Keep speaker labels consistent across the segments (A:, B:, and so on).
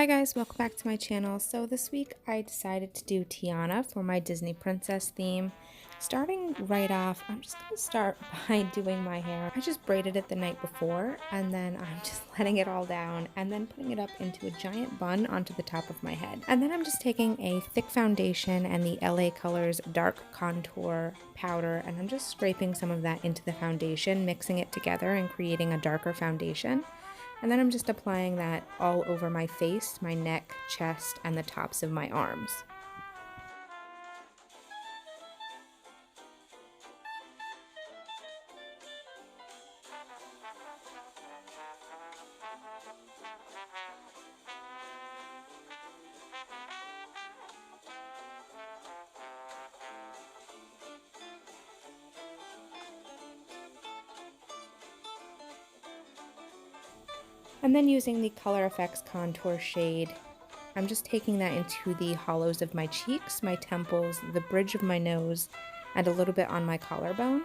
A: Hi guys, welcome back to my channel. So this week I decided to do Tiana for my Disney princess theme. Starting right off, I'm just going to start by doing my hair. I just braided it the night before and then I'm just letting it all down and then putting it up into a giant bun onto the top of my head. And then I'm just taking a thick foundation and the LA Colors dark contour powder and I'm just scraping some of that into the foundation, mixing it together and creating a darker foundation. And then I'm just applying that all over my face, my neck, chest, and the tops of my arms. And then using the Color Effects Contour shade, I'm just taking that into the hollows of my cheeks, my temples, the bridge of my nose, and a little bit on my collarbone.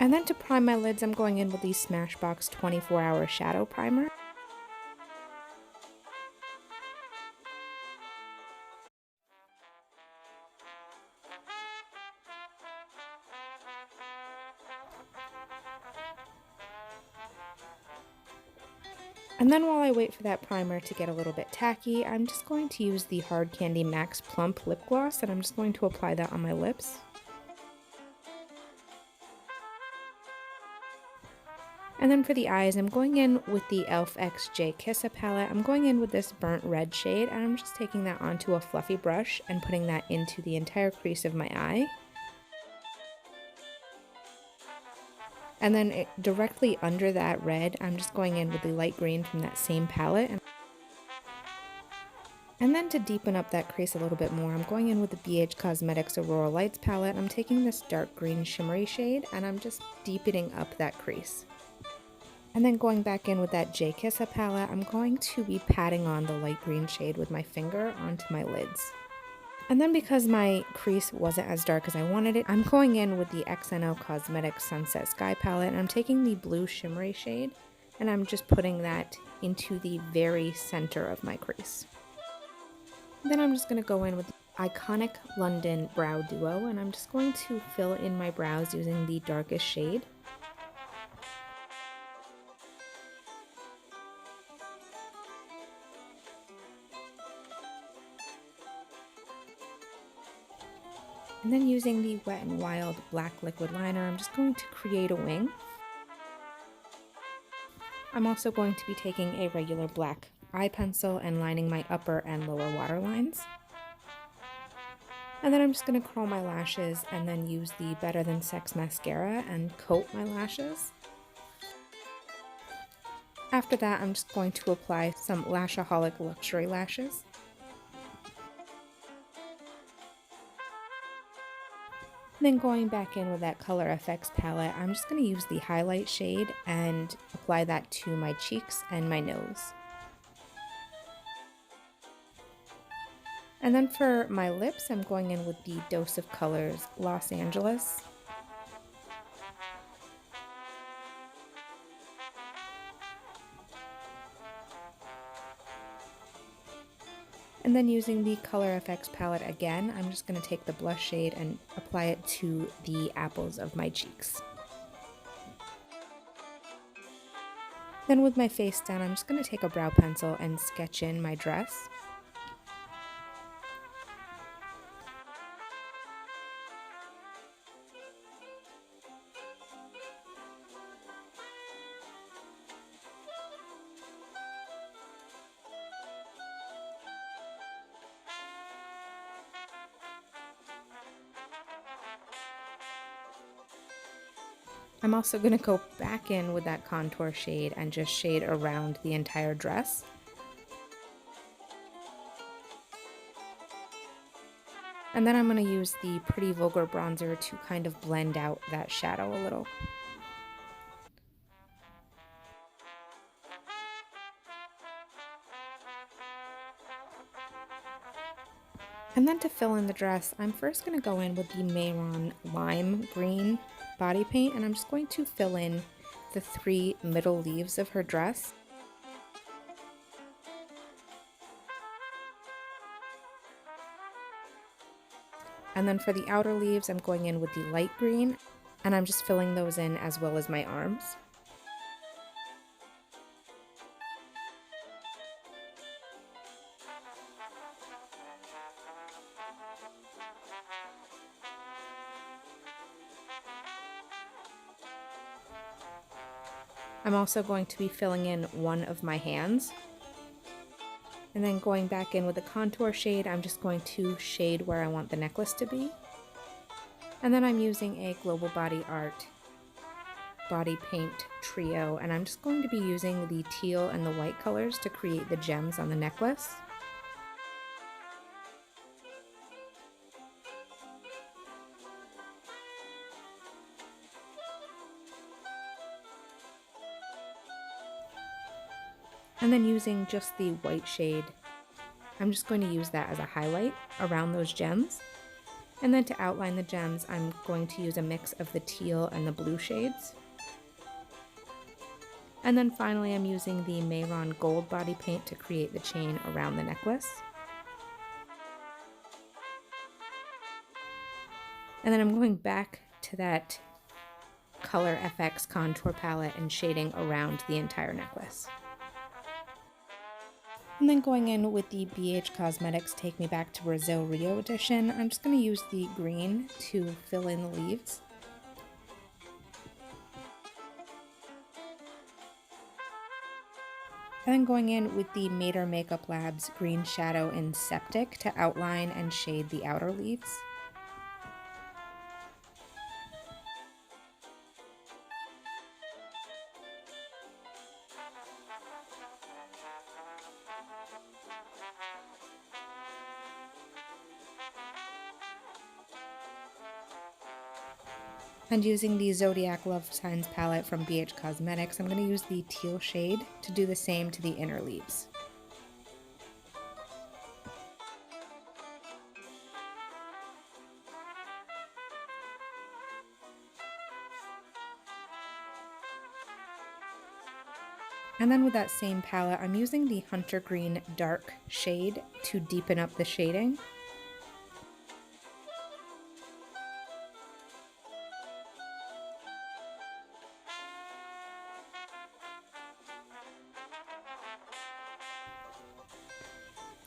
A: And then to prime my lids, I'm going in with the Smashbox 24-Hour Shadow Primer. And then while I wait for that primer to get a little bit tacky, I'm just going to use the Hard Candy Max Plump Lip Gloss and I'm just going to apply that on my lips. And then for the eyes, I'm going in with the e.l.f. X J Kissa palette. I'm going in with this burnt red shade and I'm just taking that onto a fluffy brush and putting that into the entire crease of my eye. And then directly under that red, I'm just going in with the light green from that same palette. And then to deepen up that crease a little bit more, I'm going in with the BH Cosmetics Aurora Lights palette. I'm taking this dark green shimmery shade and I'm just deepening up that crease. And then going back in with that J Kissa palette, I'm going to be patting on the light green shade with my finger onto my lids. And then because my crease wasn't as dark as I wanted it, I'm going in with the XNO Cosmetics Sunset Sky palette and I'm taking the blue shimmery shade and I'm just putting that into the very center of my crease. Then I'm just going to go in with the Iconic London Brow Duo and I'm just going to fill in my brows using the darkest shade. And then using the Wet n Wild black liquid liner, I'm just going to create a wing. I'm also going to be taking a regular black eye pencil and lining my upper and lower waterlines. And then I'm just going to curl my lashes and then use the Better Than Sex mascara and coat my lashes. After that, I'm just going to apply some Lashaholic Luxury Lashes. Then going back in with that Color Effects palette, I'm just going to use the highlight shade and apply that to my cheeks and my nose. And then for my lips, I'm going in with the Dose of Colors Los Angeles. And then using the Color Effects palette again, I'm just going to take the blush shade and apply it to the apples of my cheeks. Then with my face done, I'm just going to take a brow pencil and sketch in my dress. I'm also going to go back in with that contour shade and just shade around the entire dress. And then I'm going to use the Pretty Vulgar bronzer to kind of blend out that shadow a little. And then to fill in the dress, I'm first going to go in with the Mayron Lime Green body paint, and I'm just going to fill in the 3 middle leaves of her dress. And then for the outer leaves, I'm going in with the light green, and I'm just filling those in as well as my arms. I'm also going to be filling in one of my hands. And then going back in with the contour shade, I'm just going to shade where I want the necklace to be. And then I'm using a Global Body Art body paint trio, and I'm just going to be using the teal and the white colors to create the gems on the necklace. And then using just the white shade, I'm just going to use that as a highlight around those gems. And then to outline the gems, I'm going to use a mix of the teal and the blue shades. And then finally, I'm using the Mayron Gold body paint to create the chain around the necklace. And then I'm going back to that Color FX contour palette and shading around the entire necklace. And then going in with the BH Cosmetics Take Me Back to Brazil Rio edition, I'm just going to use the green to fill in the leaves. And then going in with the Mater Makeup Labs Green Shadow in Septic to outline and shade the outer leaves. And using the Zodiac Love Signs palette from BH Cosmetics, I'm going to use the teal shade to do the same to the inner leaves. And then with that same palette, I'm using the Hunter Green dark shade to deepen up the shading.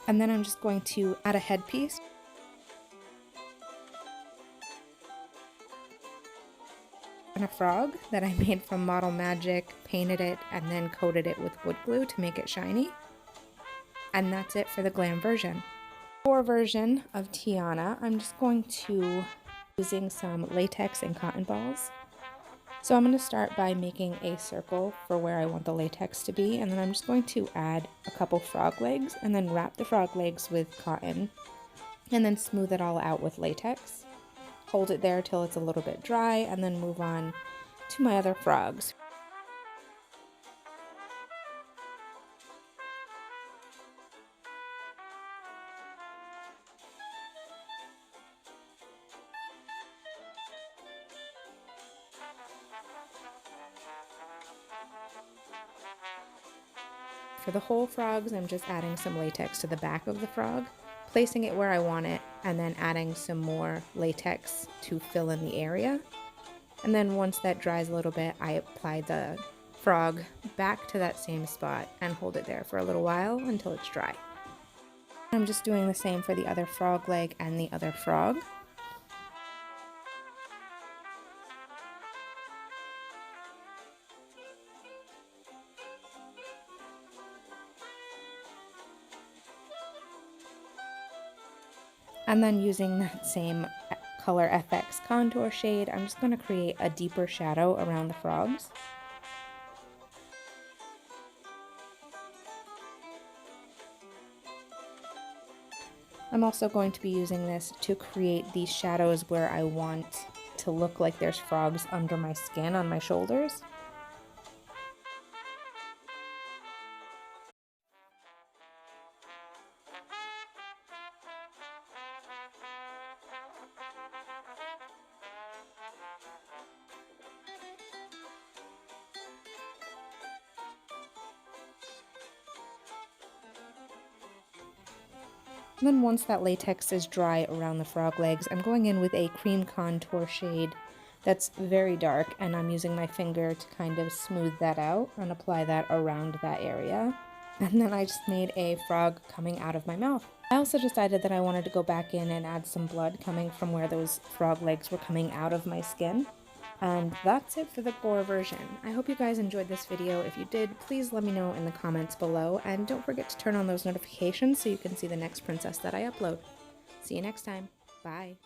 A: And then I'm just going to add a headpiece. And a frog that I made from Model Magic, painted it, and then coated it with wood glue to make it shiny. And that's it for the glam version. For version of Tiana, I'm just going to using some latex and cotton balls. So I'm going to start by making a circle for where I want the latex to be, and then I'm just going to add a couple frog legs and then wrap the frog legs with cotton and then smooth it all out with latex. Hold it there till it's a little bit dry and then move on to my other frogs. For the whole frogs, I'm just adding some latex to the back of the frog, placing it where I want it, and then adding some more latex to fill in the area. And then once that dries a little bit, I apply the frog back to that same spot and hold it there for a little while until it's dry. I'm just doing the same for the other frog leg and the other frog. And then using that same Color FX contour shade, I'm just going to create a deeper shadow around the frogs. I'm also going to be using this to create these shadows where I want to look like there's frogs under my skin on my shoulders. And then once that latex is dry around the frog legs, I'm going in with a cream contour shade that's very dark, and I'm using my finger to kind of smooth that out and apply that around that area. And then I just made a frog coming out of my mouth. I also decided that I wanted to go back in and add some blood coming from where those frog legs were coming out of my skin. And that's it for the gore version. I hope you guys enjoyed this video. If you did, please let me know in the comments below, and don't forget to turn on those notifications so you can see the next princess that I upload. See you next time. Bye.